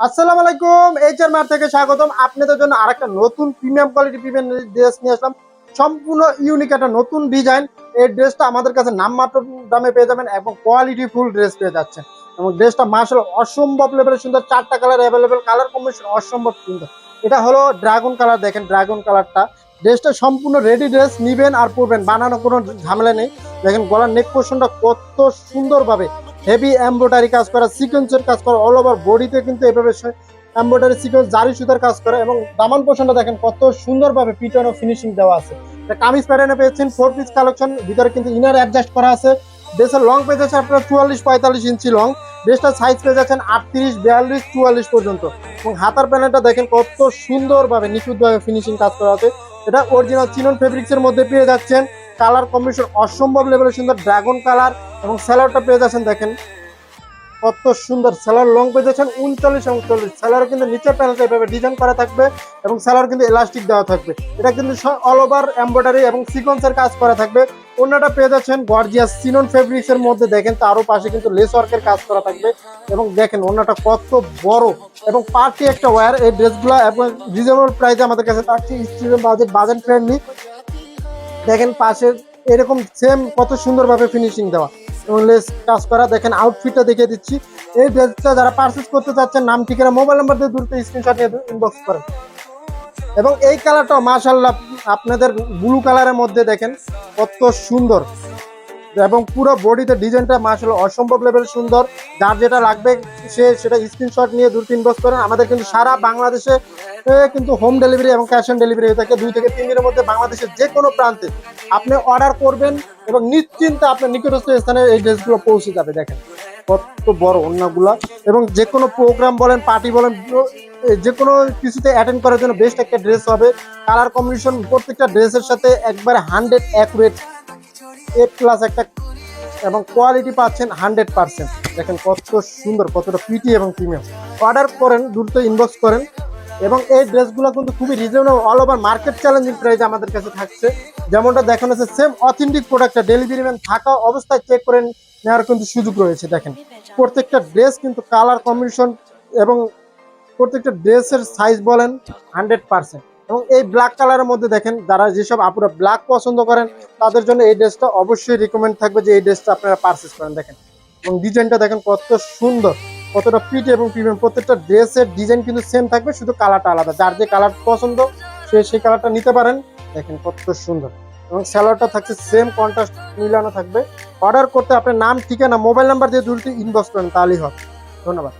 আসসালামু আলাইকুম, HR mart থেকে স্বাগতম। আপনাদের জন্য আরেকটা নতুন প্রিমিয়াম কোয়ালিটি প্রিমিয়াম ড্রেস নিয়ে আসলাম। সম্পূর্ণ ইউনিক একটা নতুন ডিজাইন। এই ড্রেসটা আমাদের কাছে নামমাত্র দামে পেয়ে যাবেন এবং কোয়ালিটি ফুল ড্রেস পেয়ে যাচ্ছেন। এবং ড্রেসটা মাশাআল্লাহ অসম্ভব লেভেলের সুন্দর, 4টা কালার অ্যাভেলেবেল, কালার কম্বিনেশন অসম্ভব সুন্দর। এটা হলো ড্রাগন কালার, দেখেন ড্রাগন কালারটা। ড্রেসটা সম্পূর্ণ রেডি ড্রেস, নিবেন আর পরবেন, বানানো কোনো ঝামেলা নেই। দেখেন গলার নেক পোর্শনটা কত সুন্দরভাবে হেভি এমব্রয়ডারি কাজ করা, সিকোয়েন্সের কাজ করা, অল ওভার বডিতে কিন্তু এভাবে এমব্রয়ডারি সিকোয়েন্স জারি সুতার কাজ করা এবং দামান পোর্শনটা দেখেন কত সুন্দরভাবে পিটন ও ফিনিশিং দেওয়া আছে। কামিজ প্যাটার্নে পেয়েছেন 4 পিস কালেকশন, ভিতরে কিন্তু ইনার অ্যাডজাস্ট করা আছে। ড্রেসের লং পেয়ে যাচ্ছে আপনার 44-45 ইঞ্চি লং। ড্রেসটার সাইজ পেয়ে যাচ্ছেন 38-42-44 পর্যন্ত। এবং হাতার প্যানেলটা দেখেন কত সুন্দরভাবে নিখুঁতভাবে ফিনিশিং কাজ করা আছে। এটা অরিজিনাল চিনন ফেব্রিক্সের মধ্যে পেয়ে যাচ্ছেন। কালার কম্বিনেশন অসম্ভব লেভেলের সুন্দর ড্রাগন কালার। এবং স্যালোয়ারটা পেয়ে যাচ্ছেন দেখেন কত সুন্দর। স্যালোয়ার লং পেয়ে যাচ্ছেন 39 এবং 40। স্যালোয়ার কিন্তু নিচের প্যানেলটা এভাবে ডিজাইন করা থাকবে এবং স্যালোয়ার কিন্তু এলাস্টিক দেওয়া থাকবে। এটা কিন্তু অল ওভার এমব্রয়ডারি এবং সিকোয়েন্সের কাজ করা থাকবে। ওড়নাটা পেয়ে যাচ্ছেন গর্জিয়াস চিনন ফেব্রিক্সের মধ্যে, দেখেন তারও পাশে কিন্তু লেস ওয়ার্কের কাজ করা থাকবে। এবং দেখেন ওড়নাটা কত বড় এবং পার্টি একটা ওয়্যার। এই ড্রেসগুলো এবং রিজনেবল প্রাইসে আমাদের কাছে থাকছে, স্টুডেন্ট বাজেট ফ্রেন্ডলি। দেখেন পাশে এরকম সেম কত সুন্দরভাবে ফিনিশিং দেওয়া এবং লেস কাজ করা। দেখেন আউটফিটটা দেখিয়ে দিচ্ছি। এই ড্রেসটা যারা পারচেজ করতে চাচ্ছেন, নাম ঠিকানা মোবাইল নাম্বার দিয়ে দ্রুত স্ক্রিনশট নিয়ে ইনবক্স করেন। এবং এই কালারটাও মাশাআল্লাহ আপনাদের ব্লু কালারের মধ্যে দেখেন কত সুন্দর এবং পুরো বডিতে ডিজাইনটা মাশাআল্লাহ অসম্ভব লেভেল সুন্দর। যার যেটা লাগবে সেটা স্ক্রিনশট নিয়ে দ্রুত ইনবক্স করেন। আমাদের কিন্তু সারা বাংলাদেশে কিন্তু হোম ডেলিভারি এবং ক্যাশ অন ডেলিভারি হয়ে থাকে। 2 থেকে 3 দিনের মধ্যে বাংলাদেশের যে কোনো প্রান্তে আপনি অর্ডার করবেন এবং নিশ্চিন্তে আপনার নিকটস্থ স্থানে এই ড্রেসগুলো পৌঁছে যাবে। দেখেন কত বড় ওড়নাগুলা এবং যে কোনো প্রোগ্রাম বলেন, পার্টি বলেন, যে কোনো কিছুতে অ্যাটেন্ড করার জন্য বেস্ট একটা ড্রেস হবে। কালার কম্বিনেশন প্রত্যেকটা ড্রেসের সাথে একবারে 100 অ্যাকুরেট A+ একটা এবং কোয়ালিটি পাচ্ছেন 100%। দেখেন কত সুন্দর, কতটা পিটি এবং প্রিমিয়াম। অর্ডার করেন, দ্রুত ইনবক্স করেন। এবং এই ড্রেসগুলো কিন্তু খুবই reasonable, all over market challenging price আমাদের কাছে থাকছে। যেমনটা দেখানো হচ্ছে সেম অথেন্টিক প্রোডাক্টটা ডেলিভারি ম্যান থাকা অবস্থায় চেক করে নেওয়ার কিন্তু সুযোগ রয়েছে। দেখেন প্রত্যেকটা ড্রেস কিন্তু কালার কম্বিনেশন এবং প্রত্যেকটা ড্রেসের সাইজ বলেন 100%। এবং এই ব্ল্যাক কালারের মধ্যে দেখেন যারা যেসব আপুরা ব্ল্যাক পছন্দ করেন তাদের জন্য এই ড্রেসটা অবশ্যই রিকমেন্ড থাকবে যে এই ড্রেসটা আপনারা পারচেস করেন। দেখেন এবং ডিজাইনটা দেখেন কত সুন্দর, কতটা ফিট এবং প্রিমিয়াম। প্রত্যেকটা ড্রেসের ডিজাইন কিন্তু সেম থাকবে, শুধু কালারটা আলাদা। যার যে কালার পছন্দ সে সেই কালারটা নিতে পারেন। দেখেন কত সুন্দর এবং স্যালোয়ারটা থাকছে সেম কন্ট্রাস্ট মিলানো থাকবে। অর্ডার করতে আপনার নাম ঠিকানা মোবাইল নাম্বার দিয়ে দ্রুত ইনবক্স করেন, তাহলেই হবে। ধন্যবাদ।